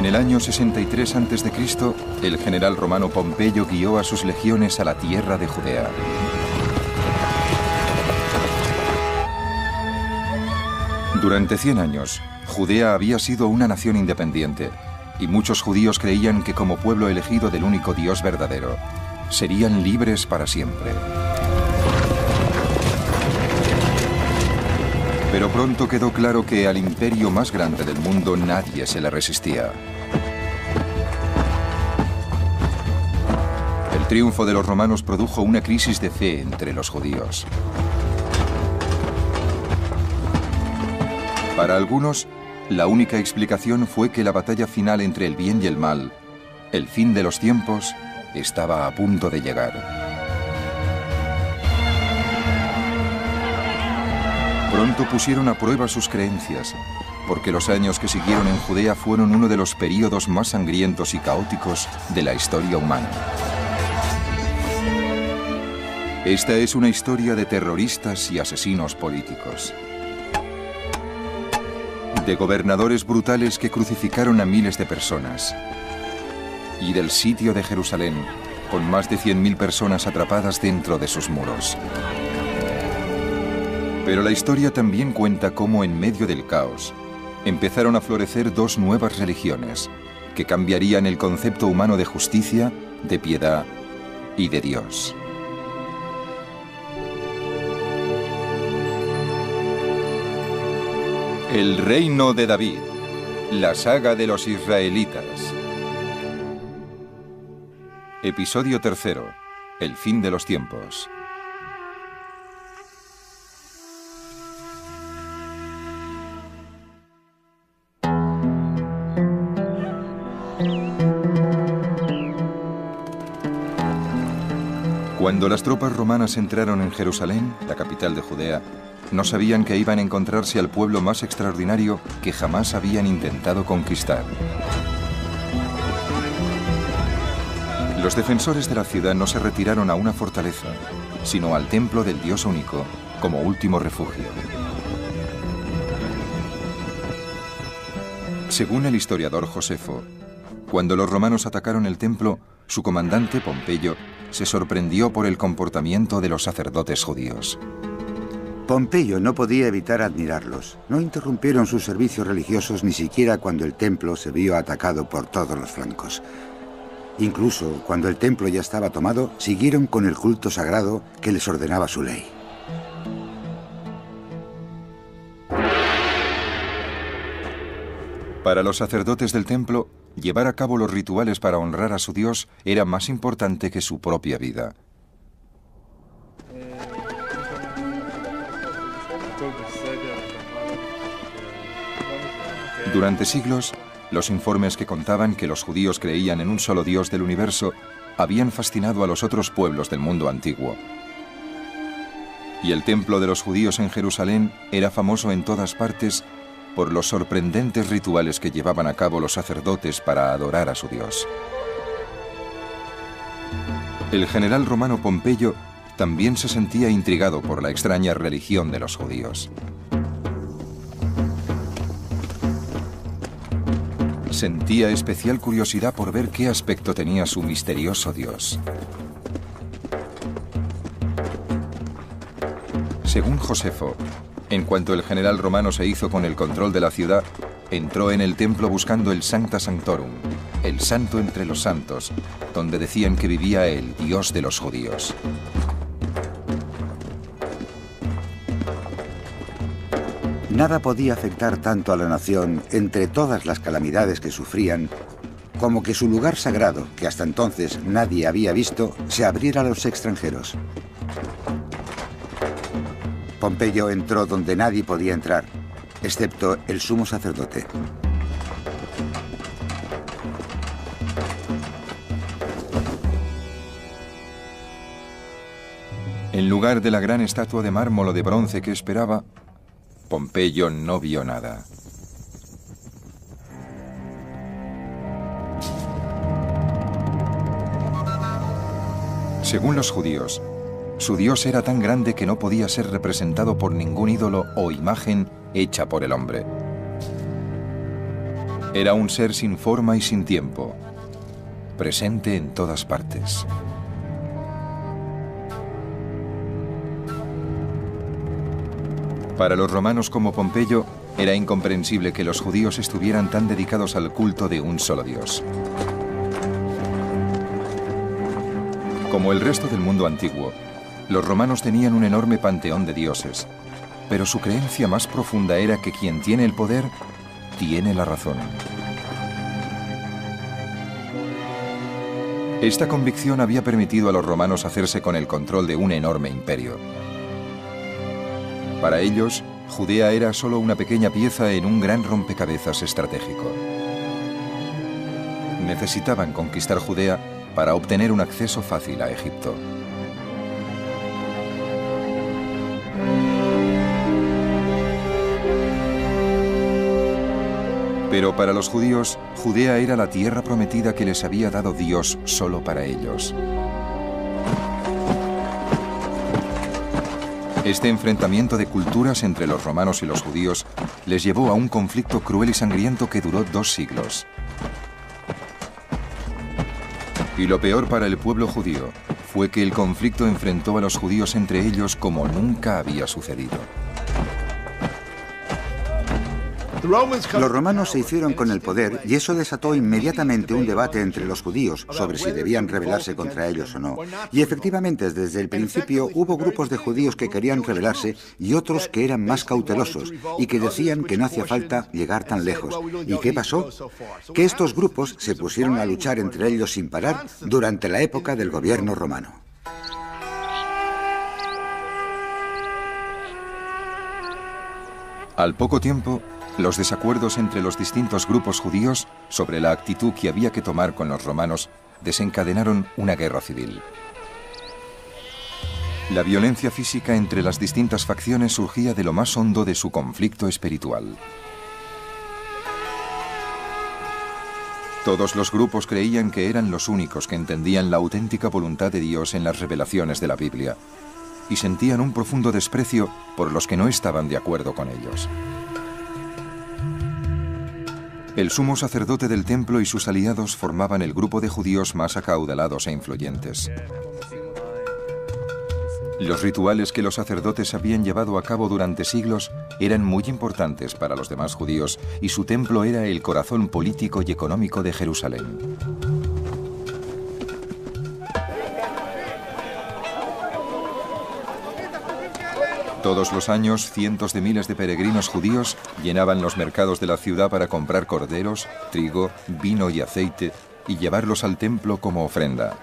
En el año 63 a.C., el general romano Pompeyo guió a sus legiones a la tierra de Judea. Durante 100 años, Judea había sido una nación independiente, y muchos judíos creían que como pueblo elegido del único Dios verdadero, serían libres para siempre. Pero pronto quedó claro que al imperio más grande del mundo nadie se le resistía. El triunfo de los romanos produjo una crisis de fe entre los judíos. Para algunos, la única explicación fue que la batalla final entre el bien y el mal, el fin de los tiempos, estaba a punto de llegar. Pronto pusieron a prueba sus creencias, porque los años que siguieron en Judea fueron uno de los períodos más sangrientos y caóticos de la historia humana. Esta es una historia de terroristas y asesinos políticos, de gobernadores brutales que crucificaron a miles de personas, y del sitio de Jerusalén, con más de 100.000 personas atrapadas dentro de sus muros. Pero la historia también cuenta cómo en medio del caos empezaron a florecer dos nuevas religiones que cambiarían el concepto humano de justicia, de piedad y de Dios. El reino de David, la saga de los israelitas. Episodio 3. El fin de los tiempos. Cuando las tropas romanas entraron en Jerusalén, la capital de Judea, no sabían que iban a encontrarse al pueblo más extraordinario que jamás habían intentado conquistar. Los defensores de la ciudad no se retiraron a una fortaleza, sino al templo del Dios único, como último refugio. Según el historiador Josefo, cuando los romanos atacaron el templo, su comandante, Pompeyo, se sorprendió por el comportamiento de los sacerdotes judíos. Pompeyo no podía evitar admirarlos. No interrumpieron sus servicios religiosos ni siquiera cuando el templo se vio atacado por todos los flancos. Incluso cuando el templo ya estaba tomado, siguieron con el culto sagrado que les ordenaba su ley. Para los sacerdotes del templo, llevar a cabo los rituales para honrar a su Dios era más importante que su propia vida. Durante siglos, los informes que contaban que los judíos creían en un solo Dios del universo habían fascinado a los otros pueblos del mundo antiguo. Y el templo de los judíos en Jerusalén era famoso en todas partes por los sorprendentes rituales que llevaban a cabo los sacerdotes para adorar a su Dios. El general romano Pompeyo también se sentía intrigado por la extraña religión de los judíos. Sentía especial curiosidad por ver qué aspecto tenía su misterioso Dios. Según Josefo, en cuanto el general romano se hizo con el control de la ciudad, entró en el templo buscando el Sancta Sanctorum, el santo entre los santos, donde decían que vivía el Dios de los judíos. Nada podía afectar tanto a la nación, entre todas las calamidades que sufrían, como que su lugar sagrado, que hasta entonces nadie había visto, se abriera a los extranjeros. Pompeyo entró donde nadie podía entrar, excepto el sumo sacerdote. En lugar de la gran estatua de mármol o de bronce que esperaba, Pompeyo no vio nada. Según los judíos, su Dios era tan grande que no podía ser representado por ningún ídolo o imagen hecha por el hombre. Era un ser sin forma y sin tiempo, presente en todas partes. Para los romanos como Pompeyo, era incomprensible que los judíos estuvieran tan dedicados al culto de un solo Dios. Como el resto del mundo antiguo, los romanos tenían un enorme panteón de dioses, pero su creencia más profunda era que quien tiene el poder, tiene la razón. Esta convicción había permitido a los romanos hacerse con el control de un enorme imperio. Para ellos, Judea era solo una pequeña pieza en un gran rompecabezas estratégico. Necesitaban conquistar Judea para obtener un acceso fácil a Egipto. Pero para los judíos, Judea era la tierra prometida que les había dado Dios solo para ellos. Este enfrentamiento de culturas entre los romanos y los judíos les llevó a un conflicto cruel y sangriento que duró 2 siglos. Y lo peor para el pueblo judío fue que el conflicto enfrentó a los judíos entre ellos como nunca había sucedido. Los romanos se hicieron con el poder y eso desató inmediatamente un debate entre los judíos sobre si debían rebelarse contra ellos o no. Y efectivamente, desde el principio hubo grupos de judíos que querían rebelarse y otros que eran más cautelosos y que decían que no hacía falta llegar tan lejos. ¿Y qué pasó? Que estos grupos se pusieron a luchar entre ellos sin parar durante la época del gobierno romano. Al poco tiempo, los desacuerdos entre los distintos grupos judíos sobre la actitud que había que tomar con los romanos desencadenaron una guerra civil. La violencia física entre las distintas facciones surgía de lo más hondo de su conflicto espiritual. Todos los grupos creían que eran los únicos que entendían la auténtica voluntad de Dios en las revelaciones de la Biblia y sentían un profundo desprecio por los que no estaban de acuerdo con ellos. El sumo sacerdote del templo y sus aliados formaban el grupo de judíos más acaudalados e influyentes. Los rituales que los sacerdotes habían llevado a cabo durante siglos eran muy importantes para los demás judíos y su templo era el corazón político y económico de Jerusalén. Todos los años, cientos de miles de peregrinos judíos llenaban los mercados de la ciudad para comprar corderos, trigo, vino y aceite y llevarlos al templo como ofrenda.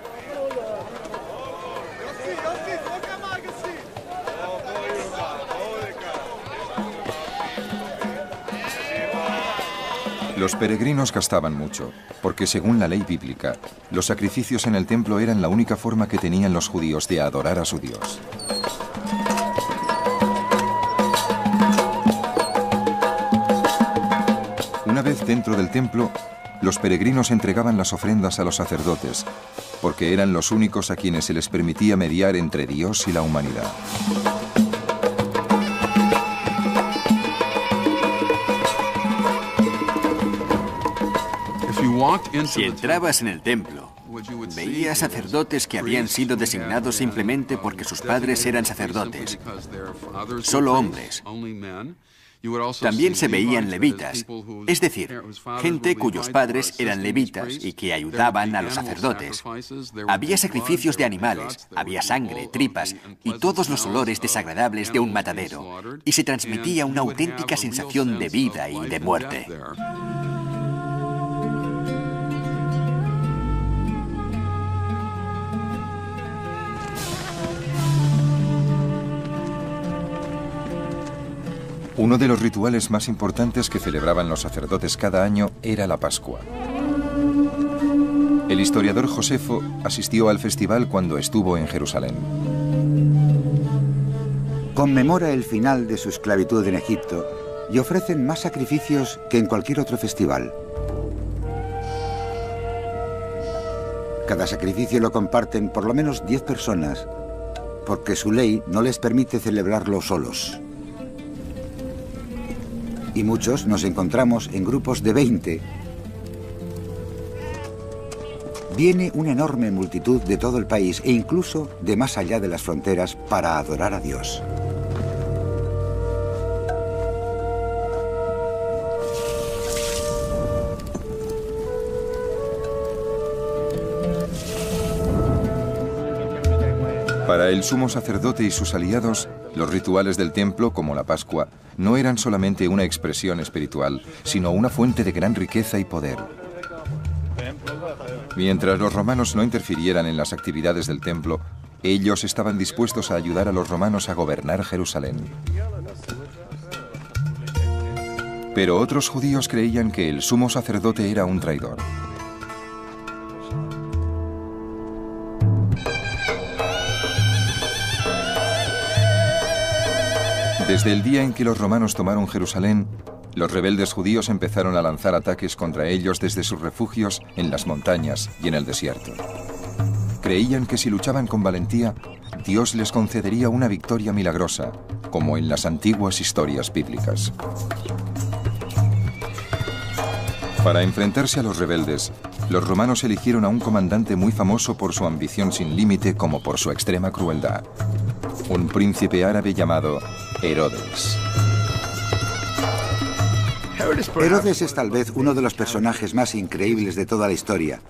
Los peregrinos gastaban mucho, porque según la ley bíblica, los sacrificios en el templo eran la única forma que tenían los judíos de adorar a su Dios. Una vez dentro del templo, los peregrinos entregaban las ofrendas a los sacerdotes, porque eran los únicos a quienes se les permitía mediar entre Dios y la humanidad. Si entrabas en el templo, veías sacerdotes que habían sido designados simplemente porque sus padres eran sacerdotes, solo hombres. También se veían levitas, es decir, gente cuyos padres eran levitas y que ayudaban a los sacerdotes. Había sacrificios de animales, había sangre, tripas y todos los olores desagradables de un matadero, y se transmitía una auténtica sensación de vida y de muerte. Uno de los rituales más importantes que celebraban los sacerdotes cada año era la Pascua. El historiador Josefo asistió al festival cuando estuvo en Jerusalén. Conmemora el final de su esclavitud en Egipto y ofrecen más sacrificios que en cualquier otro festival. Cada sacrificio lo comparten por lo menos 10 personas, porque su ley no les permite celebrarlo solos. Y muchos nos encontramos en grupos de 20 viene una enorme multitud de todo el país e incluso de más allá de las fronteras para adorar a Dios. Para el sumo sacerdote y sus aliados, los rituales del templo, como la Pascua, no eran solamente una expresión espiritual, sino una fuente de gran riqueza y poder. Mientras los romanos no interfirieran en las actividades del templo, ellos estaban dispuestos a ayudar a los romanos a gobernar Jerusalén. Pero otros judíos creían que el sumo sacerdote era un traidor. Desde el día en que los romanos tomaron Jerusalén, los rebeldes judíos empezaron a lanzar ataques contra ellos desde sus refugios en las montañas y en el desierto. Creían que si luchaban con valentía, Dios les concedería una victoria milagrosa, como en las antiguas historias bíblicas. Para enfrentarse a los rebeldes, los romanos eligieron a un comandante muy famoso por su ambición sin límite como por su extrema crueldad. Un príncipe árabe llamado Herodes. Herodes es tal vez uno de los personajes más increíbles de toda la historia.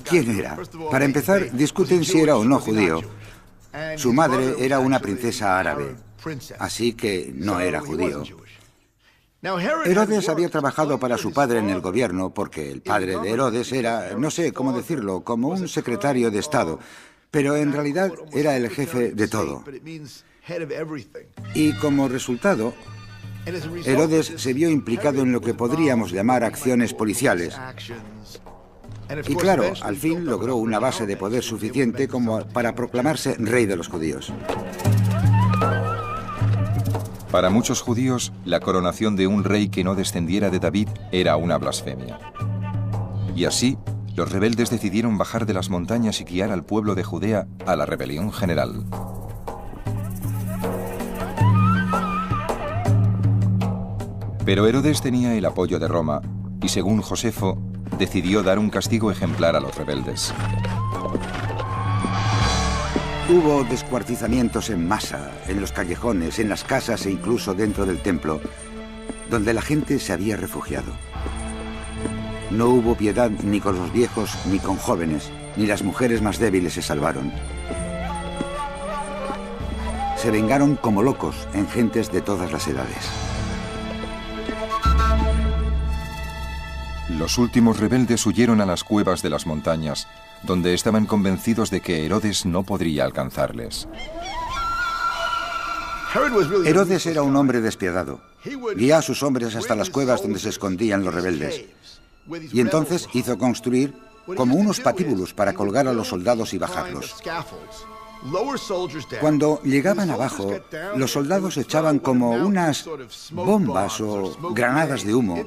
¿Quién era? Para empezar, discuten si era o no judío. Su madre era una princesa árabe, así que no era judío. Herodes había trabajado para su padre en el gobierno porque el padre de Herodes era, no sé cómo decirlo, como un secretario de Estado, pero en realidad era el jefe de todo. Y como resultado, Herodes se vio implicado en lo que podríamos llamar acciones policiales. Y claro, al fin logró una base de poder suficiente como para proclamarse rey de los judíos. Para muchos judíos, la coronación de un rey que no descendiera de David era una blasfemia. Y así, los rebeldes decidieron bajar de las montañas y guiar al pueblo de Judea a la rebelión general. Pero Herodes tenía el apoyo de Roma y, según Josefo, decidió dar un castigo ejemplar a los rebeldes. Hubo descuartizamientos en masa, en los callejones, en las casas e incluso dentro del templo, donde la gente se había refugiado. No hubo piedad ni con los viejos ni con jóvenes, ni las mujeres más débiles se salvaron. Se vengaron como locos en gentes de todas las edades. Los últimos rebeldes huyeron a las cuevas de las montañas, donde estaban convencidos de que Herodes no podría alcanzarles. Herodes era un hombre despiadado. Guió a sus hombres hasta las cuevas donde se escondían los rebeldes. Y entonces hizo construir como unos patíbulos para colgar a los soldados y bajarlos. Cuando llegaban abajo, los soldados echaban como unas bombas o granadas de humo.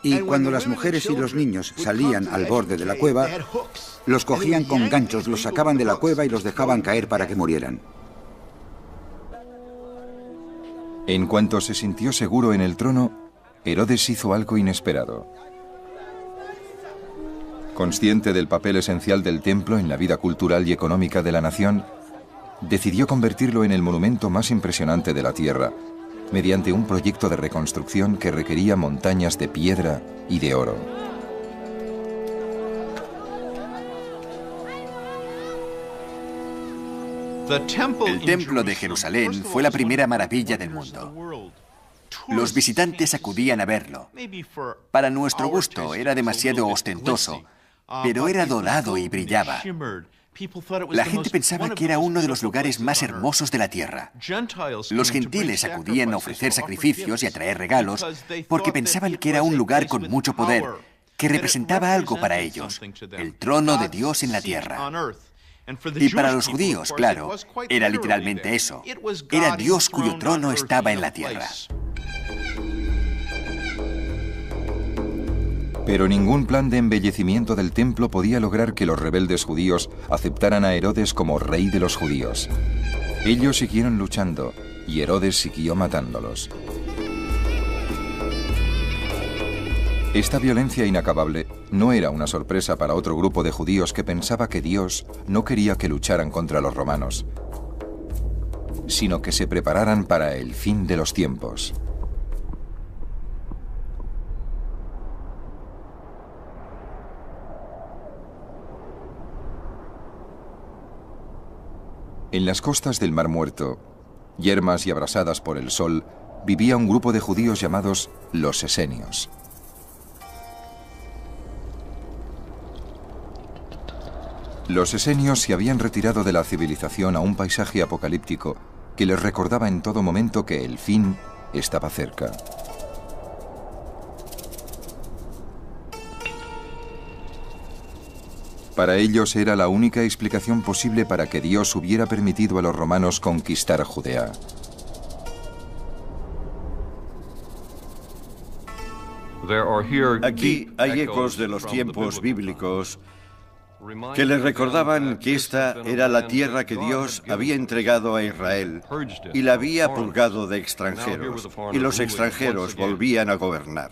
Y cuando las mujeres y los niños salían al borde de la cueva, los cogían con ganchos, los sacaban de la cueva y los dejaban caer para que murieran. En cuanto se sintió seguro en el trono, Herodes hizo algo inesperado. Consciente del papel esencial del templo en la vida cultural y económica de la nación, decidió convertirlo en el monumento más impresionante de la tierra, mediante un proyecto de reconstrucción que requería montañas de piedra y de oro. El templo de Jerusalén fue la primera maravilla del mundo. Los visitantes acudían a verlo. Para nuestro gusto era demasiado ostentoso, pero era dorado y brillaba. La gente pensaba que era uno de los lugares más hermosos de la tierra. Los gentiles acudían a ofrecer sacrificios y a traer regalos porque pensaban que era un lugar con mucho poder, que representaba algo para ellos, el trono de Dios en la tierra. Y para los judíos, claro, era literalmente eso. Era Dios cuyo trono estaba en la tierra. Pero ningún plan de embellecimiento del templo podía lograr que los rebeldes judíos aceptaran a Herodes como rey de los judíos. Ellos siguieron luchando y Herodes siguió matándolos. Esta violencia inacabable no era una sorpresa para otro grupo de judíos que pensaba que Dios no quería que lucharan contra los romanos, sino que se prepararan para el fin de los tiempos. En las costas del Mar Muerto, yermas y abrasadas por el sol, vivía un grupo de judíos llamados los esenios. Los esenios se habían retirado de la civilización a un paisaje apocalíptico que les recordaba en todo momento que el fin estaba cerca. Para ellos era la única explicación posible para que Dios hubiera permitido a los romanos conquistar Judea. Aquí hay ecos de los tiempos bíblicos que les recordaban que esta era la tierra que Dios había entregado a Israel y la había purgado de extranjeros, y los extranjeros volvían a gobernar.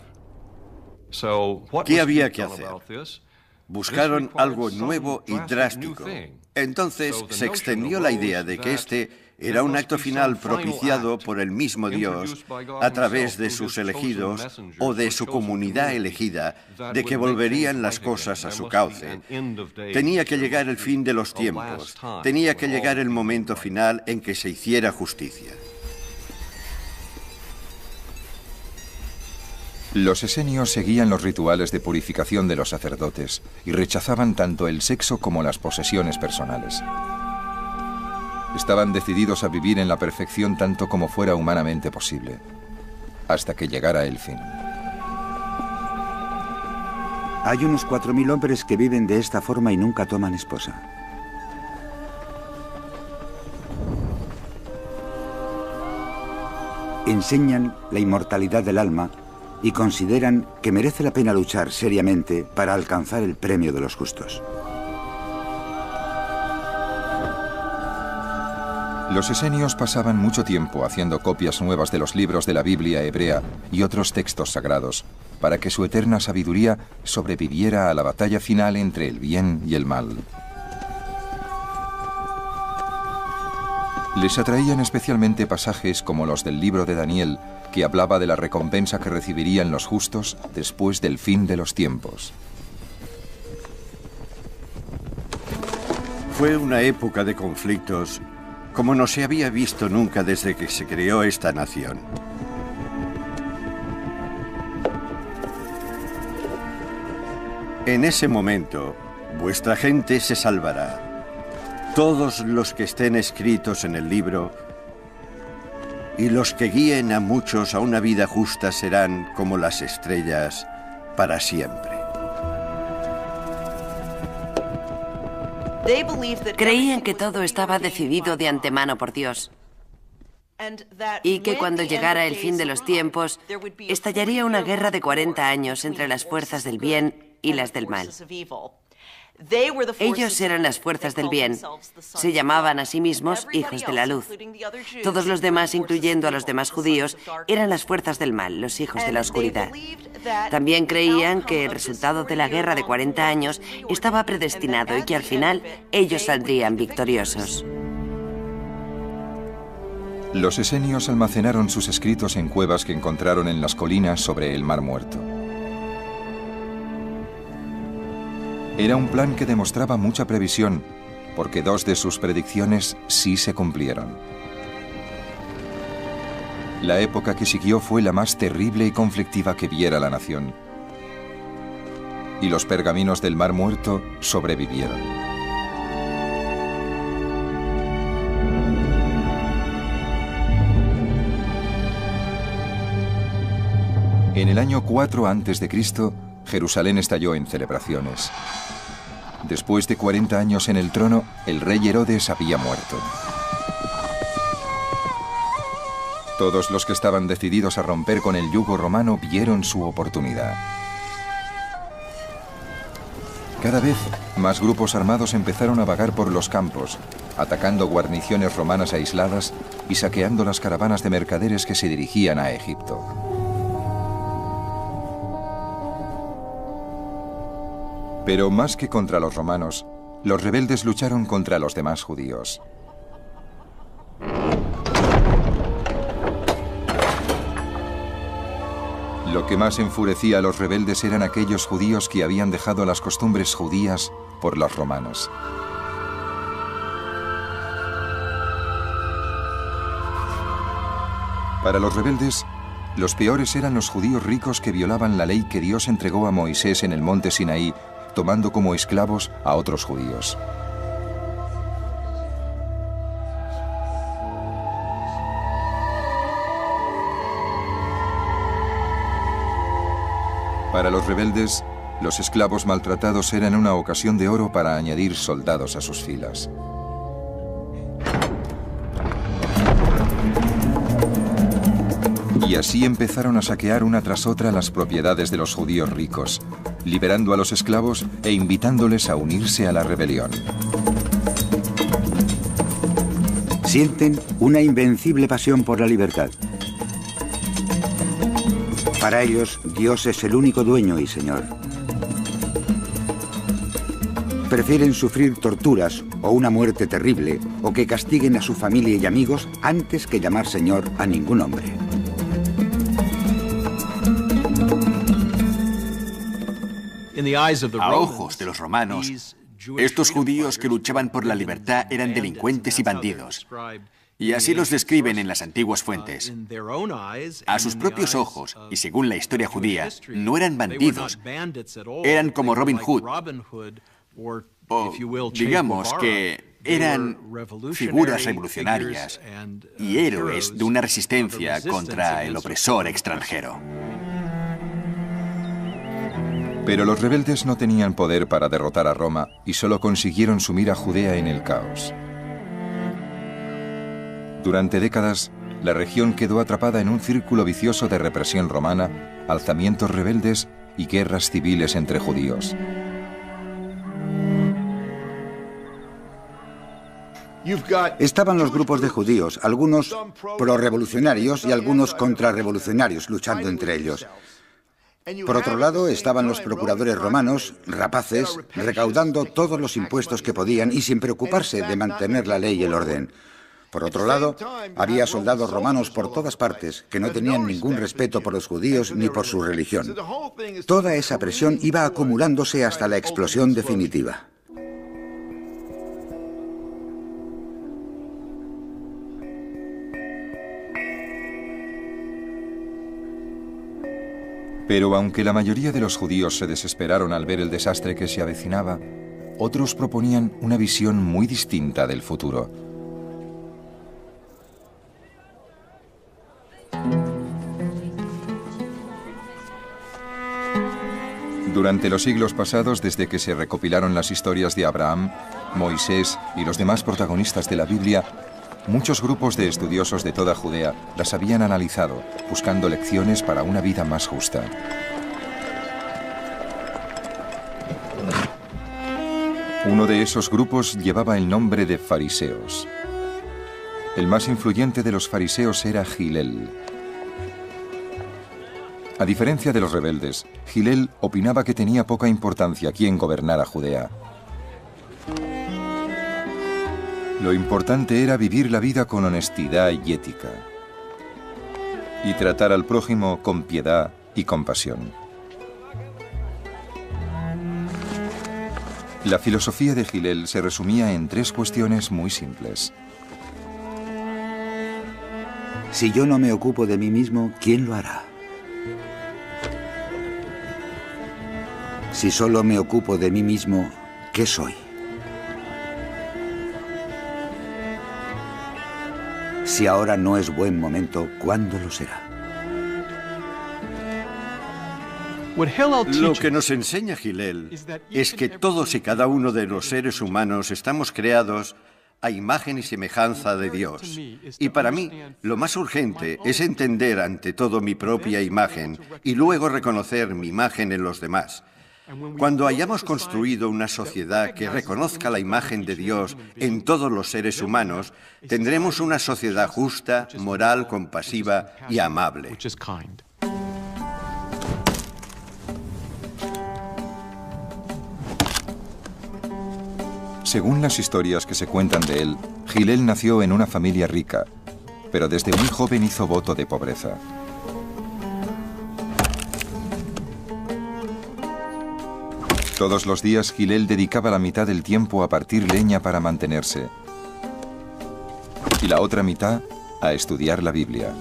¿Qué había que hacer? Buscaron algo nuevo y drástico. Entonces se extendió la idea de que este era un acto final propiciado por el mismo Dios a través de sus elegidos o de su comunidad elegida, de que volverían las cosas a su cauce. Tenía que llegar el fin de los tiempos, tenía que llegar el momento final en que se hiciera justicia. Los esenios seguían los rituales de purificación de los sacerdotes y rechazaban tanto el sexo como las posesiones personales. Estaban decididos a vivir en la perfección tanto como fuera humanamente posible, hasta que llegara el fin. Hay unos 4.000 hombres que viven de esta forma y nunca toman esposa. Enseñan la inmortalidad del alma y consideran que merece la pena luchar seriamente para alcanzar el premio de los justos. Los esenios pasaban mucho tiempo haciendo copias nuevas de los libros de la Biblia hebrea y otros textos sagrados, para que su eterna sabiduría sobreviviera a la batalla final entre el bien y el mal. Les atraían especialmente pasajes como los del libro de Daniel, que hablaba de la recompensa que recibirían los justos después del fin de los tiempos. Fue una época de conflictos como no se había visto nunca desde que se creó esta nación. En ese momento, vuestra gente se salvará. Todos los que estén escritos en el libro y los que guíen a muchos a una vida justa serán como las estrellas para siempre. Creían que todo estaba decidido de antemano por Dios y que cuando llegara el fin de los tiempos estallaría una guerra de 40 años entre las fuerzas del bien y las del mal. Ellos eran las fuerzas del bien. Se llamaban a sí mismos hijos de la luz. Todos los demás, incluyendo a los demás judíos, eran las fuerzas del mal, los hijos de la oscuridad. También creían que el resultado de la guerra de 40 años estaba predestinado y que al final ellos saldrían victoriosos. Los esenios almacenaron sus escritos en cuevas que encontraron en las colinas sobre el Mar Muerto. Era un plan que demostraba mucha previsión, porque 2 de sus predicciones sí se cumplieron. La época que siguió fue la más terrible y conflictiva que viera la nación. Y los pergaminos del Mar Muerto sobrevivieron. En el año 4 a.C., Jerusalén estalló en celebraciones. Después de 40 años en el trono, el rey Herodes había muerto. Todos los que estaban decididos a romper con el yugo romano vieron su oportunidad. Cada vez más grupos armados empezaron a vagar por los campos, atacando guarniciones romanas aisladas y saqueando las caravanas de mercaderes que se dirigían a Egipto. Pero más que contra los romanos, los rebeldes lucharon contra los demás judíos. Lo que más enfurecía a los rebeldes eran aquellos judíos que habían dejado las costumbres judías por las romanas. Para los rebeldes, los peores eran los judíos ricos que violaban la ley que Dios entregó a Moisés en el monte Sinaí, tomando como esclavos a otros judíos. Para los rebeldes, los esclavos maltratados eran una ocasión de oro para añadir soldados a sus filas. Y así empezaron a saquear una tras otra las propiedades de los judíos ricos, liberando a los esclavos e invitándoles a unirse a la rebelión. Sienten una invencible pasión por la libertad. Para ellos, Dios es el único dueño y Señor. Prefieren sufrir torturas o una muerte terrible o que castiguen a su familia y amigos antes que llamar Señor a ningún hombre. A ojos de los romanos, estos judíos que luchaban por la libertad eran delincuentes y bandidos. Y así los describen en las antiguas fuentes. A sus propios ojos, y según la historia judía, no eran bandidos. Eran como Robin Hood. O digamos que eran figuras revolucionarias y héroes de una resistencia contra el opresor extranjero. Pero los rebeldes no tenían poder para derrotar a Roma y solo consiguieron sumir a Judea en el caos. Durante décadas, la región quedó atrapada en un círculo vicioso de represión romana, alzamientos rebeldes y guerras civiles entre judíos. Estaban los grupos de judíos, algunos prorrevolucionarios y algunos contrarrevolucionarios luchando entre ellos. Por otro lado, estaban los procuradores romanos, rapaces, recaudando todos los impuestos que podían y sin preocuparse de mantener la ley y el orden. Por otro lado, había soldados romanos por todas partes que no tenían ningún respeto por los judíos ni por su religión. Toda esa presión iba acumulándose hasta la explosión definitiva. Pero aunque la mayoría de los judíos se desesperaron al ver el desastre que se avecinaba, otros proponían una visión muy distinta del futuro. Durante los siglos pasados, desde que se recopilaron las historias de Abraham, Moisés y los demás protagonistas de la Biblia, muchos grupos de estudiosos de toda Judea las habían analizado, buscando lecciones para una vida más justa. Uno de esos grupos llevaba el nombre de fariseos. El más influyente de los fariseos era Hillel. A diferencia de los rebeldes, Hillel opinaba que tenía poca importancia quién gobernara Judea. Lo importante era vivir la vida con honestidad y ética, y tratar al prójimo con piedad y compasión. La filosofía de Hillel se resumía en 3 cuestiones muy simples. Si yo no me ocupo de mí mismo, ¿quién lo hará? Si solo me ocupo de mí mismo, ¿qué soy? Si ahora no es buen momento, ¿cuándo lo será? Lo que nos enseña Hillel es que todos y cada uno de los seres humanos estamos creados a imagen y semejanza de Dios. Y para mí, lo más urgente es entender ante todo mi propia imagen y luego reconocer mi imagen en los demás. Cuando hayamos construido una sociedad que reconozca la imagen de Dios en todos los seres humanos, tendremos una sociedad justa, moral, compasiva y amable. Según las historias que se cuentan de él, Hillel nació en una familia rica, pero desde muy joven hizo voto de pobreza. Todos los días Hillel dedicaba la mitad del tiempo a partir leña para mantenerse y la otra mitad a estudiar la Biblia.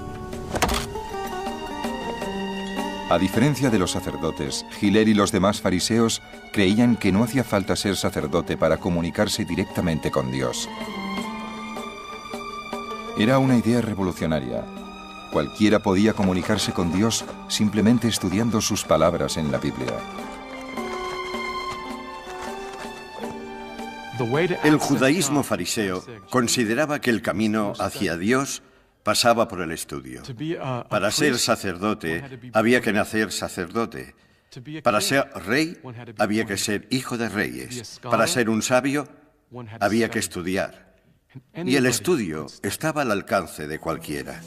A diferencia de los sacerdotes, Hillel y los demás fariseos creían que no hacía falta ser sacerdote para comunicarse directamente con Dios. Era una idea revolucionaria. Cualquiera podía comunicarse con Dios simplemente estudiando sus palabras en la Biblia. El judaísmo fariseo consideraba que el camino hacia Dios pasaba por el estudio. Para ser sacerdote había que nacer sacerdote. Para ser rey había que ser hijo de reyes. Para ser un sabio había que estudiar. Y el estudio estaba al alcance de cualquiera.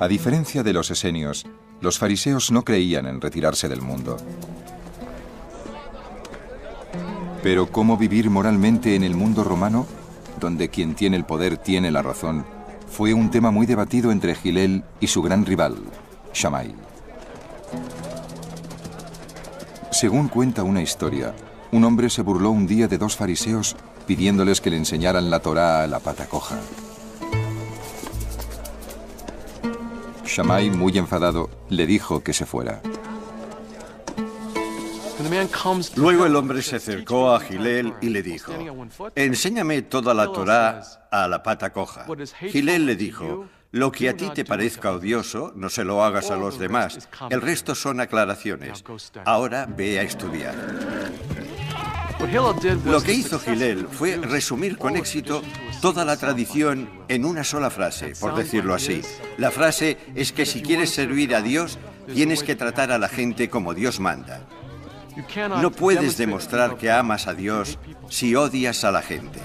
A diferencia de los esenios, los fariseos no creían en retirarse del mundo. Pero ¿cómo vivir moralmente en el mundo romano, donde quien tiene el poder tiene la razón? Fue un tema muy debatido entre Hillel y su gran rival, Shammai. Según cuenta una historia, un hombre se burló un día de dos fariseos pidiéndoles que le enseñaran la Torá a la pata coja. Shammai, muy enfadado, le dijo que se fuera. Luego el hombre se acercó a Hillel y le dijo: enséñame toda la Torá a la pata coja. Hillel le dijo: lo que a ti te parezca odioso, no se lo hagas a los demás. El resto son aclaraciones. Ahora ve a estudiar. Lo que hizo Hillel fue resumir con éxito toda la tradición en una sola frase, por decirlo así. La frase es que si quieres servir a Dios, tienes que tratar a la gente como Dios manda. No puedes demostrar que amas a Dios si odias a la gente.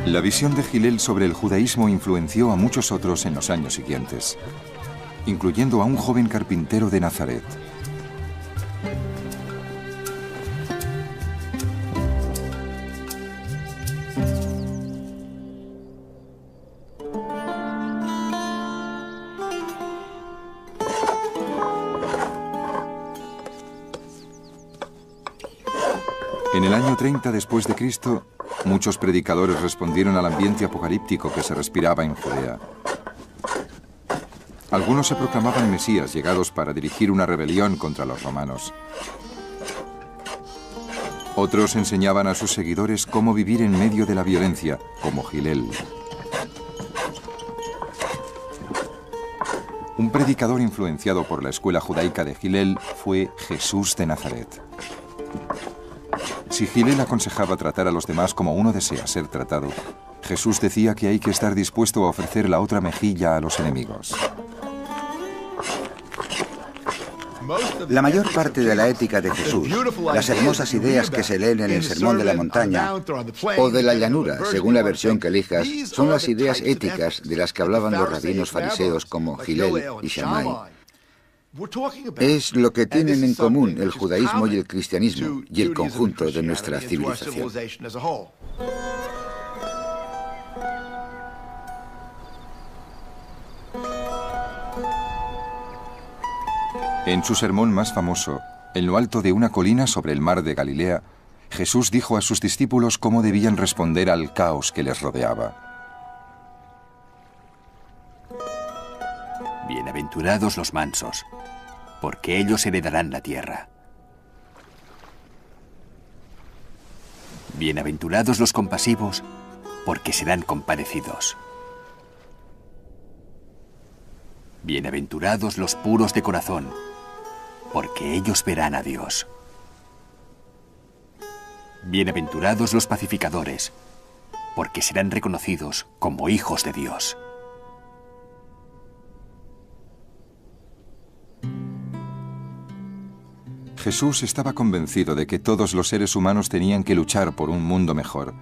La visión de Hillel sobre el judaísmo influenció a muchos otros en los años siguientes, incluyendo a un joven carpintero de Nazaret. En el año 30 después de Cristo, muchos predicadores respondieron al ambiente apocalíptico que se respiraba en Judea. Algunos se proclamaban mesías llegados para dirigir una rebelión contra los romanos. Otros enseñaban a sus seguidores cómo vivir en medio de la violencia, como Hillel. Un predicador influenciado por la escuela judaica de Hillel fue Jesús de Nazaret. Si Hillel aconsejaba tratar a los demás como uno desea ser tratado, Jesús decía que hay que estar dispuesto a ofrecer la otra mejilla a los enemigos. La mayor parte de la ética de Jesús, las hermosas ideas que se leen en el Sermón de la Montaña o de la llanura, según la versión que elijas, son las ideas éticas de las que hablaban los rabinos fariseos como Hillel y Shammai. Es lo que tienen en común el judaísmo y el cristianismo y el conjunto de nuestra civilización. En su sermón más famoso, en lo alto de una colina sobre el mar de Galilea, Jesús dijo a sus discípulos cómo debían responder al caos que les rodeaba. Bienaventurados los mansos, porque ellos heredarán la tierra. Bienaventurados los compasivos, porque serán compadecidos. Bienaventurados los puros de corazón, porque ellos verán a Dios. Bienaventurados los pacificadores, porque serán reconocidos como hijos de Dios. Jesús estaba convencido de que todos los seres humanos tenían que luchar por un mundo mejor,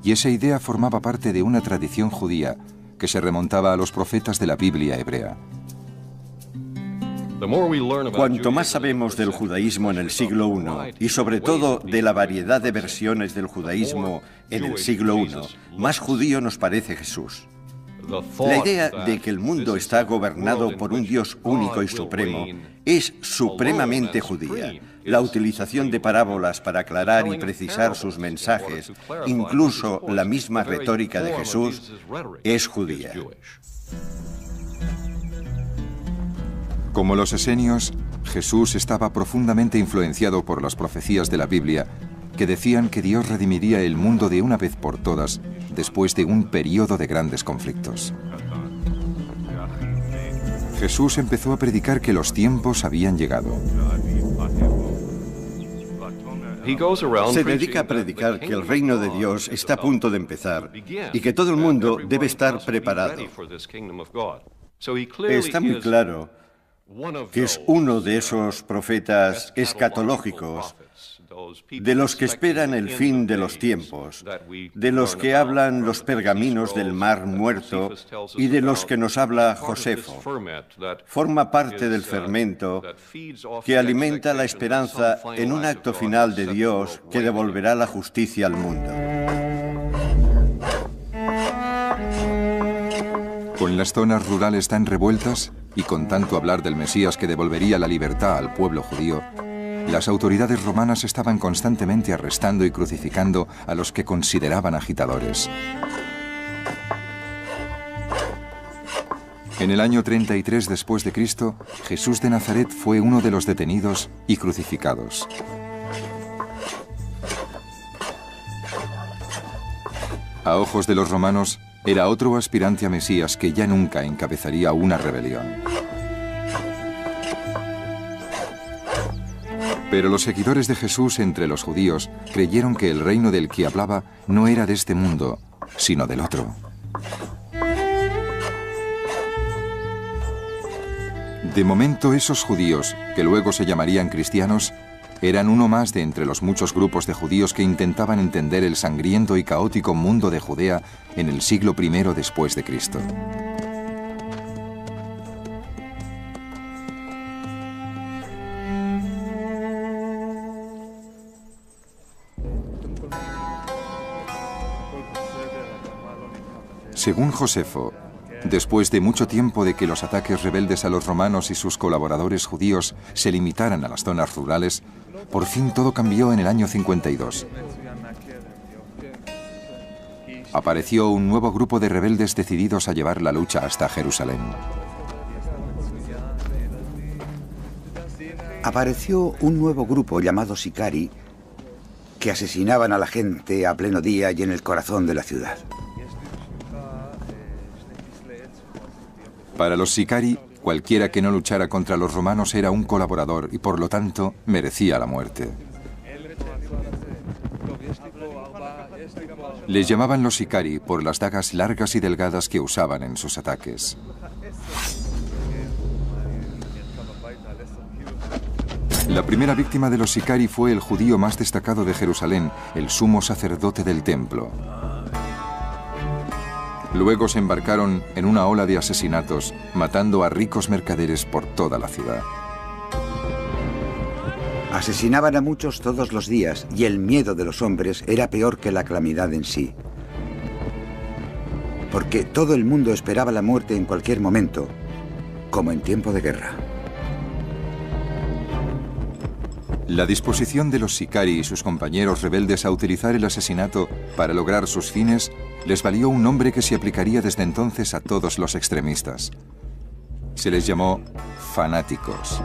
y esa idea formaba parte de una tradición judía que se remontaba a los profetas de la Biblia hebrea. Cuanto más sabemos del judaísmo en el siglo I, y sobre todo de la variedad de versiones del judaísmo en el siglo I, más judío nos parece Jesús. La idea de que el mundo está gobernado por un Dios único y supremo es supremamente judía. La utilización de parábolas para aclarar y precisar sus mensajes, incluso la misma retórica de Jesús, es judía. Como los esenios, Jesús estaba profundamente influenciado por las profecías de la Biblia, que decían que Dios redimiría el mundo de una vez por todas, después de un periodo de grandes conflictos. Jesús empezó a predicar que los tiempos habían llegado. Se dedica a predicar que el reino de Dios está a punto de empezar y que todo el mundo debe estar preparado. Está muy claro que es uno de esos profetas escatológicos, de los que esperan el fin de los tiempos, de los que hablan los pergaminos del Mar Muerto y de los que nos habla Josefo. Forma parte del fermento que alimenta la esperanza en un acto final de Dios que devolverá la justicia al mundo. Con las zonas rurales tan revueltas y con tanto hablar del Mesías que devolvería la libertad al pueblo judío, las autoridades romanas estaban constantemente arrestando y crucificando a los que consideraban agitadores. En el año 33 después de Cristo, Jesús de Nazaret fue uno de los detenidos y crucificados. A ojos de los romanos, era otro aspirante a Mesías que ya nunca encabezaría una rebelión. Pero los seguidores de Jesús entre los judíos creyeron que el reino del que hablaba no era de este mundo, sino del otro. De momento, esos judíos, que luego se llamarían cristianos, eran uno más de entre los muchos grupos de judíos que intentaban entender el sangriento y caótico mundo de Judea en el siglo I después de Cristo. Según Josefo, después de mucho tiempo de que los ataques rebeldes a los romanos y sus colaboradores judíos se limitaran a las zonas rurales, por fin todo cambió en el año 52. Apareció un nuevo grupo de rebeldes decididos a llevar la lucha hasta Jerusalén. Apareció un nuevo grupo llamado Sicari que asesinaban a la gente a pleno día y en el corazón de la ciudad. Para los Sicari, cualquiera que no luchara contra los romanos era un colaborador y por lo tanto merecía la muerte. Les llamaban los Sicari por las dagas largas y delgadas que usaban en sus ataques. La primera víctima de los Sicari fue el judío más destacado de Jerusalén, el sumo sacerdote del templo. Luego se embarcaron en una ola de asesinatos, matando a ricos mercaderes por toda la ciudad. Asesinaban a muchos todos los días y el miedo de los hombres era peor que la calamidad en sí. Porque todo el mundo esperaba la muerte en cualquier momento, como en tiempo de guerra. La disposición de los Sicari y sus compañeros rebeldes a utilizar el asesinato para lograr sus fines les valió un nombre que se aplicaría desde entonces a todos los extremistas. Se les llamó fanáticos.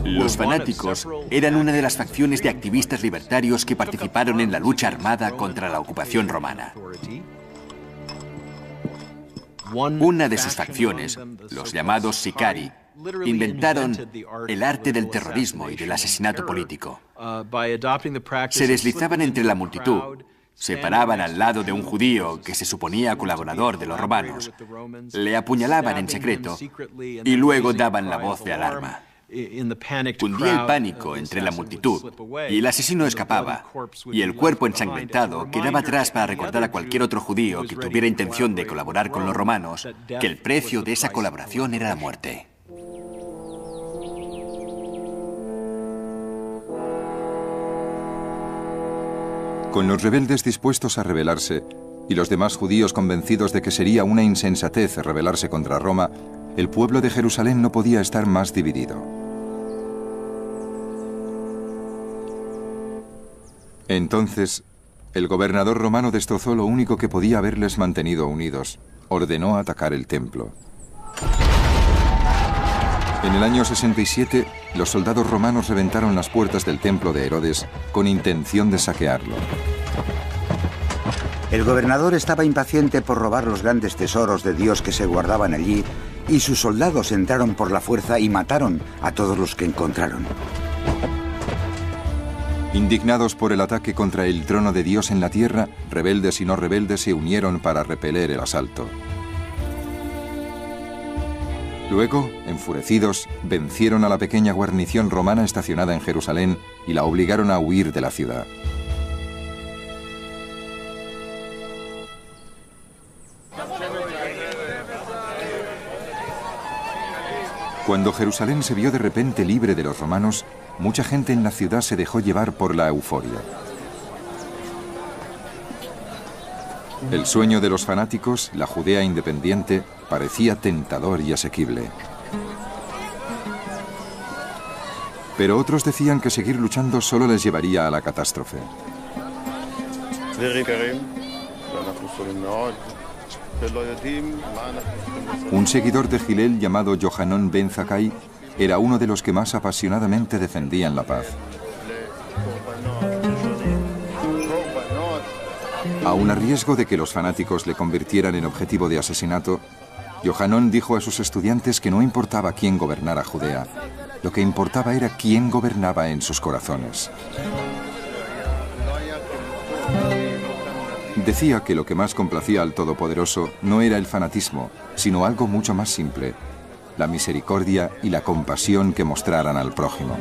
Los fanáticos eran una de las facciones de activistas libertarios que participaron en la lucha armada contra la ocupación romana. Una de sus facciones, los llamados Sicari, inventaron el arte del terrorismo y del asesinato político. Se deslizaban entre la multitud, se paraban al lado de un judío que se suponía colaborador de los romanos, le apuñalaban en secreto y luego daban la voz de alarma. Cundía el pánico entre la multitud, y el asesino escapaba, y el cuerpo ensangrentado quedaba atrás para recordar a cualquier otro judío que tuviera intención de colaborar con los romanos que el precio de esa colaboración era la muerte. Con los rebeldes dispuestos a rebelarse y los demás judíos convencidos de que sería una insensatez rebelarse contra Roma, el pueblo de Jerusalén no podía estar más dividido. Entonces, el gobernador romano destrozó lo único que podía haberles mantenido unidos. Ordenó atacar el templo. En el año 67, los soldados romanos reventaron las puertas del templo de Herodes con intención de saquearlo. El gobernador estaba impaciente por robar los grandes tesoros de Dios que se guardaban allí, y sus soldados entraron por la fuerza y mataron a todos los que encontraron. Indignados por el ataque contra el trono de Dios en la tierra, rebeldes y no rebeldes se unieron para repeler el asalto. Luego, enfurecidos, vencieron a la pequeña guarnición romana estacionada en Jerusalén y la obligaron a huir de la ciudad. Cuando Jerusalén se vio de repente libre de los romanos, mucha gente en la ciudad se dejó llevar por la euforia. El sueño de los fanáticos, la Judea independiente, parecía tentador y asequible. Pero otros decían que seguir luchando solo les llevaría a la catástrofe. Un seguidor de Hillel llamado Yohanan ben Zakkai era uno de los que más apasionadamente defendían la paz. Aun a riesgo de que los fanáticos le convirtieran en objetivo de asesinato, Yohanan dijo a sus estudiantes que no importaba quién gobernara Judea, lo que importaba era quién gobernaba en sus corazones. Decía que lo que más complacía al Todopoderoso no era el fanatismo, sino algo mucho más simple: la misericordia y la compasión que mostraran al prójimo.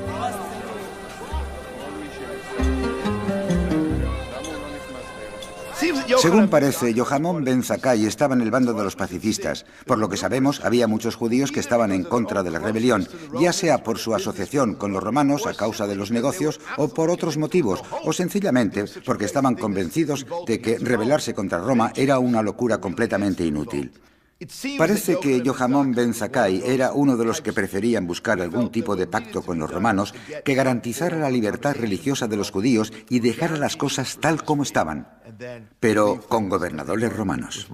Según parece, Yohanan ben Zakkai estaba en el bando de los pacifistas. Por lo que sabemos, había muchos judíos que estaban en contra de la rebelión, ya sea por su asociación con los romanos a causa de los negocios o por otros motivos, o sencillamente porque estaban convencidos de que rebelarse contra Roma era una locura completamente inútil. Parece que Yohanan ben Zakkai era uno de los que preferían buscar algún tipo de pacto con los romanos que garantizara la libertad religiosa de los judíos y dejara las cosas tal como estaban, pero con gobernadores romanos.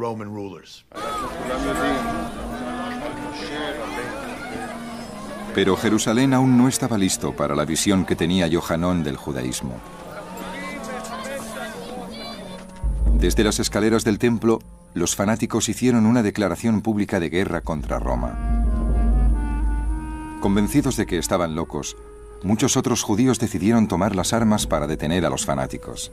Pero Jerusalén aún no estaba listo para la visión que tenía Yohanan del judaísmo. Desde las escaleras del templo, los fanáticos hicieron una declaración pública de guerra contra Roma. Convencidos de que estaban locos, muchos otros judíos decidieron tomar las armas para detener a los fanáticos.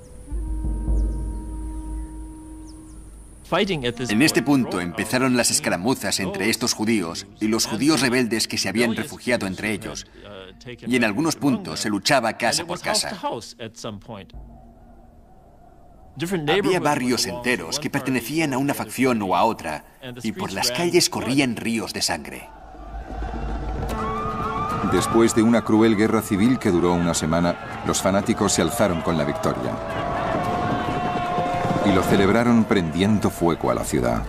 En este punto empezaron las escaramuzas entre estos judíos y los judíos rebeldes que se habían refugiado entre ellos, y en algunos puntos se luchaba casa por casa. Había barrios enteros que pertenecían a una facción o a otra, y por las calles corrían ríos de sangre. Después de una cruel guerra civil que duró una semana, los fanáticos se alzaron con la victoria. Y lo celebraron prendiendo fuego a la ciudad.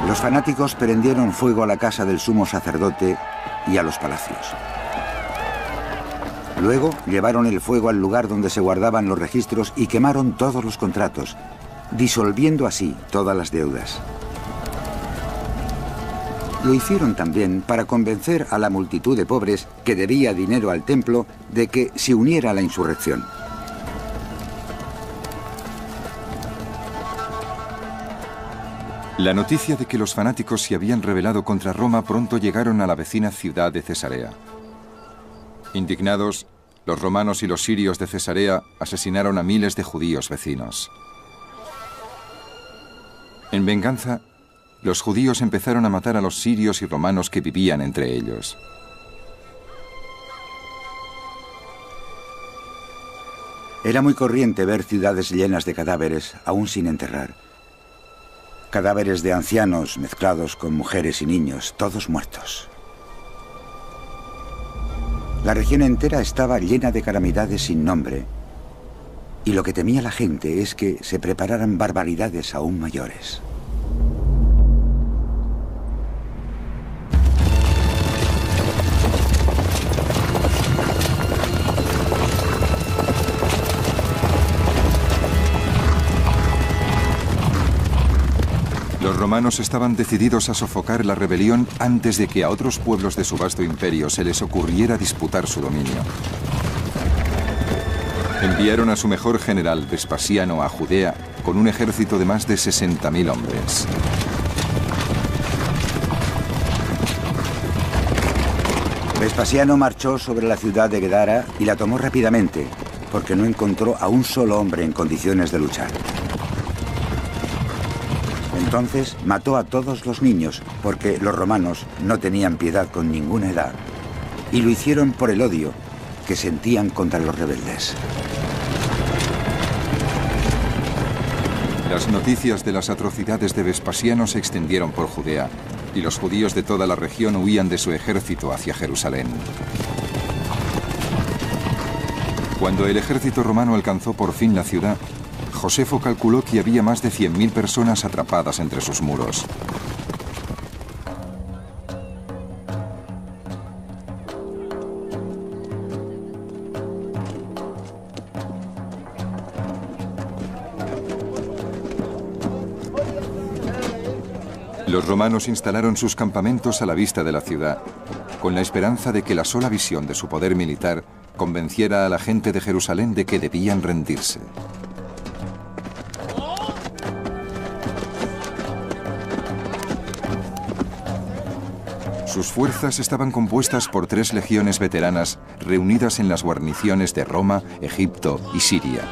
Los fanáticos prendieron fuego a la casa del sumo sacerdote y a los palacios. Luego llevaron el fuego al lugar donde se guardaban los registros y quemaron todos los contratos, disolviendo así todas las deudas. Lo hicieron también para convencer a la multitud de pobres que debía dinero al templo de que se uniera a la insurrección. La noticia de que los fanáticos se habían rebelado contra Roma pronto llegaron a la vecina ciudad de Cesarea. Indignados, los romanos y los sirios de Cesarea asesinaron a miles de judíos vecinos. En venganza, los judíos empezaron a matar a los sirios y romanos que vivían entre ellos. Era muy corriente ver ciudades llenas de cadáveres aún sin enterrar. Cadáveres de ancianos mezclados con mujeres y niños, todos muertos. La región entera estaba llena de calamidades sin nombre, y lo que temía la gente es que se prepararan barbaridades aún mayores. Los romanos estaban decididos a sofocar la rebelión antes de que a otros pueblos de su vasto imperio se les ocurriera disputar su dominio. Enviaron a su mejor general, Vespasiano, a Judea con un ejército de más de 60.000 hombres. Vespasiano marchó sobre la ciudad de Gadara y la tomó rápidamente, porque no encontró a un solo hombre en condiciones de luchar. Entonces mató a todos los niños, porque los romanos no tenían piedad con ninguna edad, y lo hicieron por el odio que sentían contra los rebeldes. Las noticias de las atrocidades de Vespasiano se extendieron por Judea, y los judíos de toda la región huían de su ejército hacia Jerusalén. Cuando el ejército romano alcanzó por fin la ciudad, Josefo calculó que había más de 100.000 personas atrapadas entre sus muros. Los romanos instalaron sus campamentos a la vista de la ciudad, con la esperanza de que la sola visión de su poder militar convenciera a la gente de Jerusalén de que debían rendirse. Sus fuerzas estaban compuestas por 3 legiones veteranas reunidas en las guarniciones de Roma, Egipto y Siria.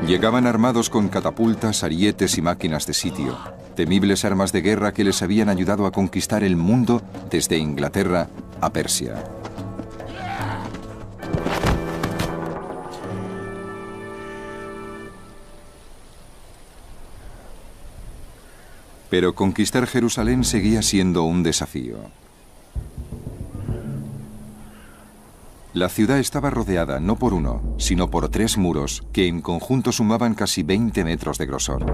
Llegaban armados con catapultas, arietes y máquinas de sitio, temibles armas de guerra que les habían ayudado a conquistar el mundo desde Inglaterra a Persia. Pero conquistar Jerusalén seguía siendo un desafío. La ciudad estaba rodeada no por uno, sino por 3 muros que en conjunto sumaban casi 20 metros de grosor.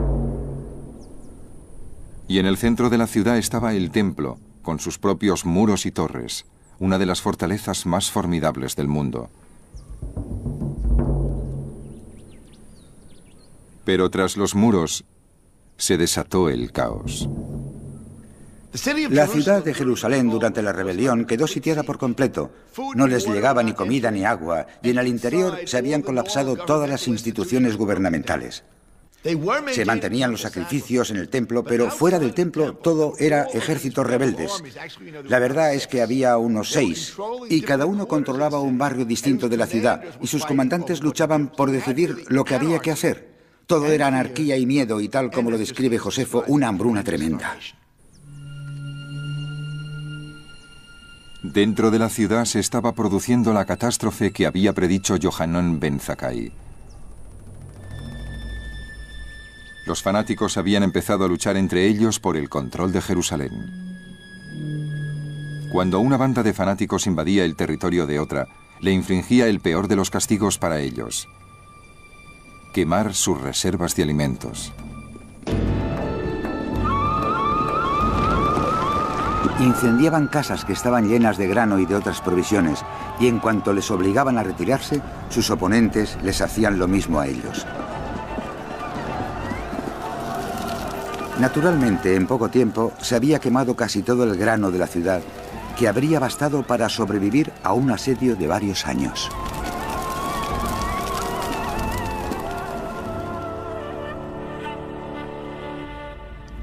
Y en el centro de la ciudad estaba el templo, con sus propios muros y torres, una de las fortalezas más formidables del mundo. Pero tras los muros se desató el caos. La ciudad de Jerusalén durante la rebelión quedó sitiada por completo. No les llegaba ni comida ni agua, y en el interior se habían colapsado todas las instituciones gubernamentales. Se mantenían los sacrificios en el templo, pero fuera del templo todo era ejércitos rebeldes. La verdad es que había unos 6, y cada uno controlaba un barrio distinto de la ciudad, y sus comandantes luchaban por decidir lo que había que hacer. Todo era anarquía y miedo, y tal como lo describe Josefo, una hambruna tremenda. Dentro de la ciudad se estaba produciendo la catástrofe que había predicho Yohanan ben Zakkai. Los fanáticos habían empezado a luchar entre ellos por el control de Jerusalén. Cuando una banda de fanáticos invadía el territorio de otra, le infligía el peor de los castigos para ellos: quemar sus reservas de alimentos. Incendiaban casas que estaban llenas de grano y de otras provisiones, y en cuanto les obligaban a retirarse, sus oponentes les hacían lo mismo a ellos. Naturalmente, en poco tiempo, se había quemado casi todo el grano de la ciudad, que habría bastado para sobrevivir a un asedio de varios años.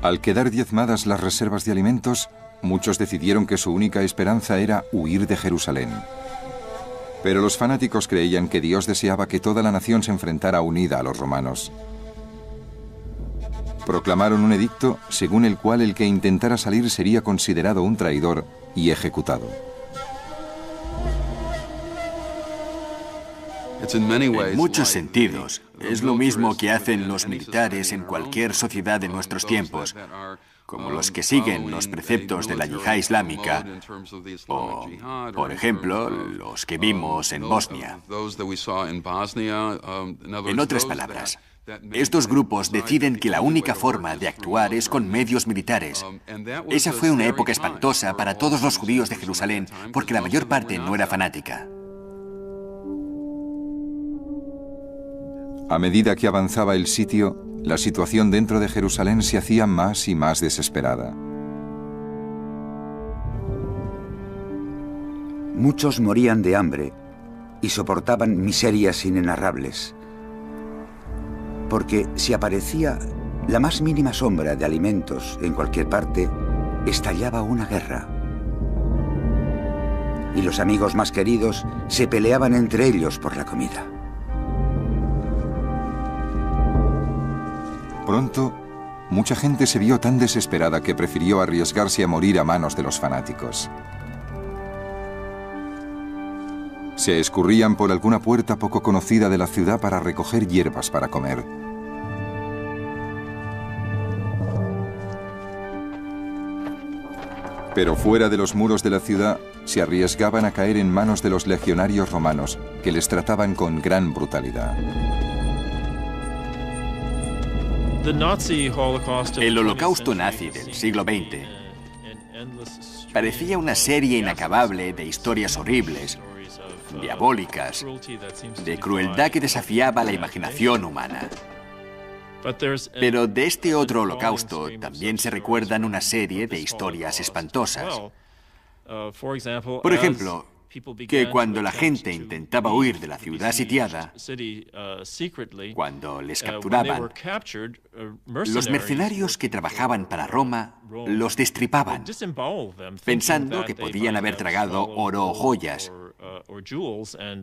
Al quedar diezmadas las reservas de alimentos, muchos decidieron que su única esperanza era huir de Jerusalén. Pero los fanáticos creían que Dios deseaba que toda la nación se enfrentara unida a los romanos. Proclamaron un edicto según el cual el que intentara salir sería considerado un traidor y ejecutado. En muchos sentidos, es lo mismo que hacen los militares en cualquier sociedad de nuestros tiempos, como los que siguen los preceptos de la yihad islámica, o, por ejemplo, los que vimos en Bosnia. En otras palabras, estos grupos deciden que la única forma de actuar es con medios militares. Esa fue una época espantosa para todos los judíos de Jerusalén, porque la mayor parte no era fanática. A medida que avanzaba el sitio, la situación dentro de Jerusalén se hacía más y más desesperada. Muchos morían de hambre y soportaban miserias inenarrables, porque si aparecía la más mínima sombra de alimentos en cualquier parte, estallaba una guerra. Y los amigos más queridos se peleaban entre ellos por la comida. Pronto, mucha gente se vio tan desesperada que prefirió arriesgarse a morir a manos de los fanáticos. Se escurrían por alguna puerta poco conocida de la ciudad para recoger hierbas para comer. Pero fuera de los muros de la ciudad, se arriesgaban a caer en manos de los legionarios romanos, que les trataban con gran brutalidad. El holocausto nazi del siglo XX parecía una serie inacabable de historias horribles, diabólicas, de crueldad que desafiaba la imaginación humana. Pero de este otro holocausto también se recuerdan una serie de historias espantosas. Por ejemplo, que cuando la gente intentaba huir de la ciudad sitiada, cuando les capturaban, los mercenarios que trabajaban para Roma los destripaban, pensando que podían haber tragado oro o joyas,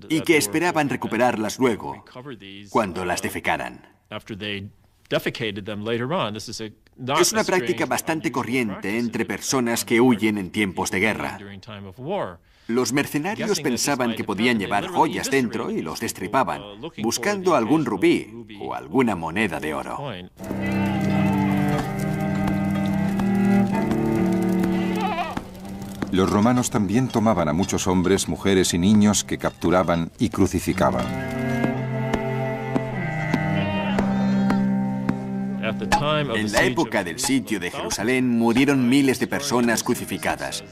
y que esperaban recuperarlas luego, cuando las defecaran. Es una práctica bastante corriente entre personas que huyen en tiempos de guerra. Los mercenarios pensaban que podían llevar joyas dentro y los destripaban, buscando algún rubí o alguna moneda de oro. Los romanos también tomaban a muchos hombres, mujeres y niños que capturaban y crucificaban. En la época del sitio de Jerusalén murieron miles de personas crucificadas.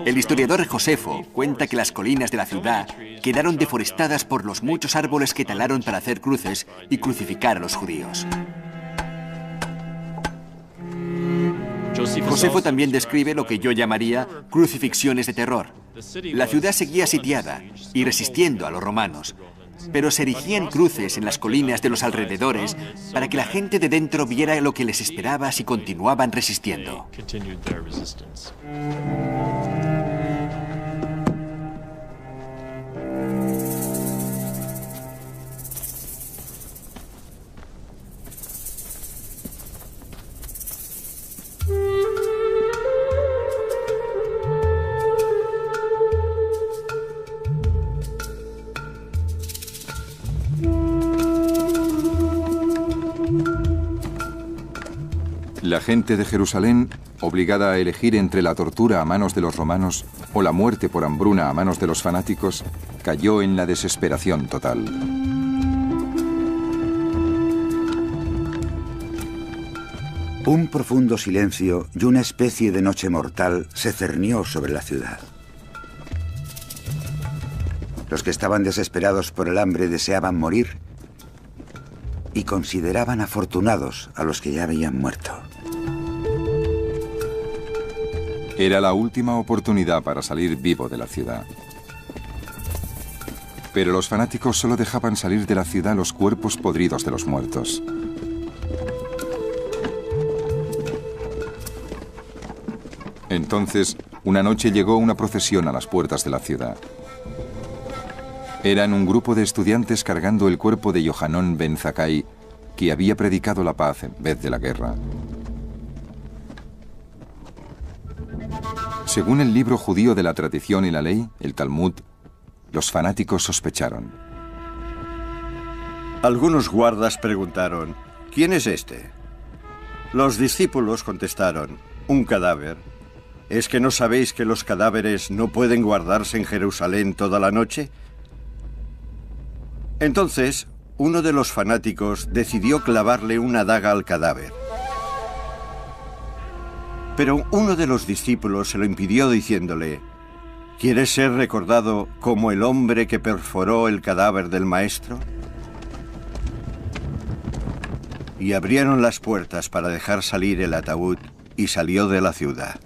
El historiador Josefo cuenta que las colinas de la ciudad quedaron deforestadas por los muchos árboles que talaron para hacer cruces y crucificar a los judíos. Josefo también describe lo que yo llamaría crucifixiones de terror. La ciudad seguía sitiada y resistiendo a los romanos, pero se erigían cruces en las colinas de los alrededores para que la gente de dentro viera lo que les esperaba si continuaban resistiendo. La gente de Jerusalén, obligada a elegir entre la tortura a manos de los romanos o la muerte por hambruna a manos de los fanáticos, cayó en la desesperación total. Un profundo silencio y una especie de noche mortal se cernió sobre la ciudad. Los que estaban desesperados por el hambre deseaban morir y consideraban afortunados a los que ya habían muerto. Era la última oportunidad para salir vivo de la ciudad. Pero los fanáticos solo dejaban salir de la ciudad los cuerpos podridos de los muertos. Entonces, una noche llegó una procesión a las puertas de la ciudad. Eran un grupo de estudiantes cargando el cuerpo de Yohanan ben Zakkai, que había predicado la paz en vez de la guerra. Según el libro judío de la tradición y la ley, el Talmud, los fanáticos sospecharon. Algunos guardas preguntaron, ¿quién es este? Los discípulos contestaron, un cadáver. ¿Es que no sabéis que los cadáveres no pueden guardarse en Jerusalén toda la noche? Entonces, uno de los fanáticos decidió clavarle una daga al cadáver. Pero uno de los discípulos se lo impidió diciéndole, ¿quieres ser recordado como el hombre que perforó el cadáver del maestro? Y abrieron las puertas para dejar salir el ataúd y salió de la ciudad.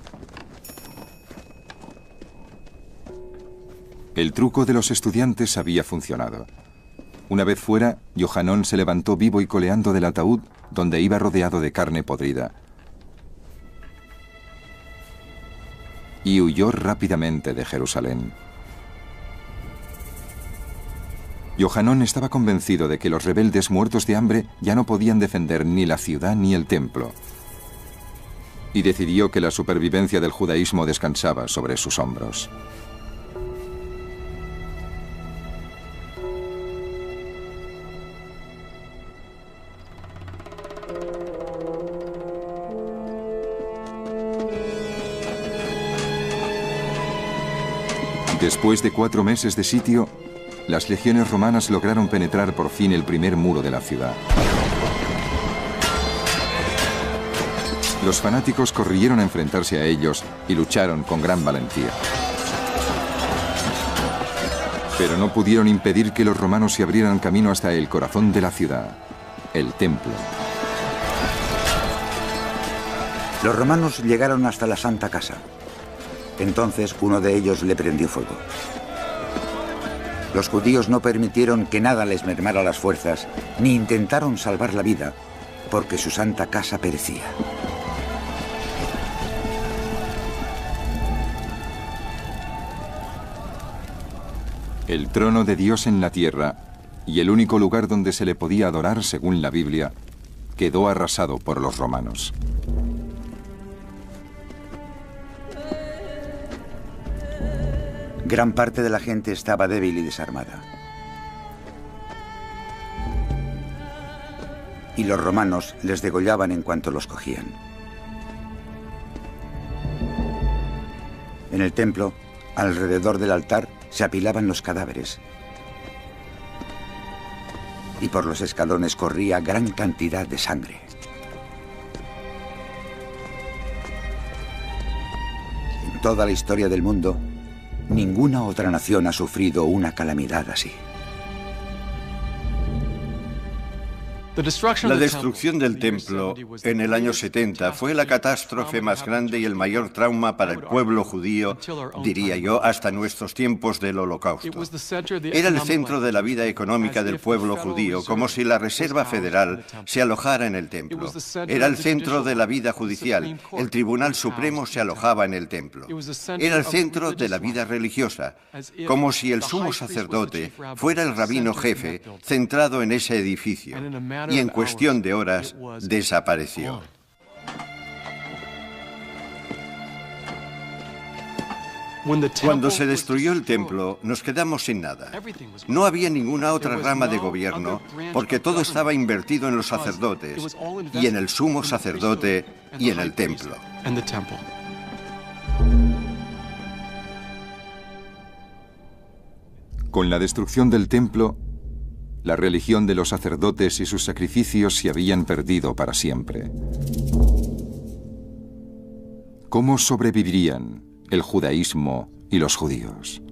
El truco de los estudiantes había funcionado. Una vez fuera, Yohanan se levantó vivo y coleando del ataúd, donde iba rodeado de carne podrida. Y huyó rápidamente de Jerusalén. Yohanan estaba convencido de que los rebeldes muertos de hambre ya no podían defender ni la ciudad ni el templo. Y decidió que la supervivencia del judaísmo descansaba sobre sus hombros. Después de 4 meses de sitio, las legiones romanas lograron penetrar por fin el primer muro de la ciudad. Los fanáticos corrieron a enfrentarse a ellos y lucharon con gran valentía. Pero no pudieron impedir que los romanos se abrieran camino hasta el corazón de la ciudad, el templo. Los romanos llegaron hasta la Santa Casa. Entonces uno de ellos le prendió fuego. Los judíos no permitieron que nada les mermara las fuerzas, ni intentaron salvar la vida, porque su santa casa perecía. El trono de Dios en la tierra, y el único lugar donde se le podía adorar según la Biblia, quedó arrasado por los romanos. Gran parte de la gente estaba débil y desarmada. Y los romanos les degollaban en cuanto los cogían. En el templo, alrededor del altar, se apilaban los cadáveres. Y por los escalones corría gran cantidad de sangre. En toda la historia del mundo, ninguna otra nación ha sufrido una calamidad así. La destrucción del templo en el año 70 fue la catástrofe más grande y el mayor trauma para el pueblo judío, diría yo, hasta nuestros tiempos del Holocausto. Era el centro de la vida económica del pueblo judío, como si la Reserva Federal se alojara en el templo. Era el centro de la vida judicial. El Tribunal Supremo se alojaba en el templo. Era el centro de la vida religiosa, como si el sumo sacerdote fuera el rabino jefe centrado en ese edificio. Y en cuestión de horas desapareció. Cuando se destruyó el templo, nos quedamos sin nada. No había ninguna otra rama de gobierno, porque todo estaba invertido en los sacerdotes, y en el sumo sacerdote, y en el templo. Con la destrucción del templo, la religión de los sacerdotes y sus sacrificios se habían perdido para siempre. ¿Cómo sobrevivirían el judaísmo y los judíos?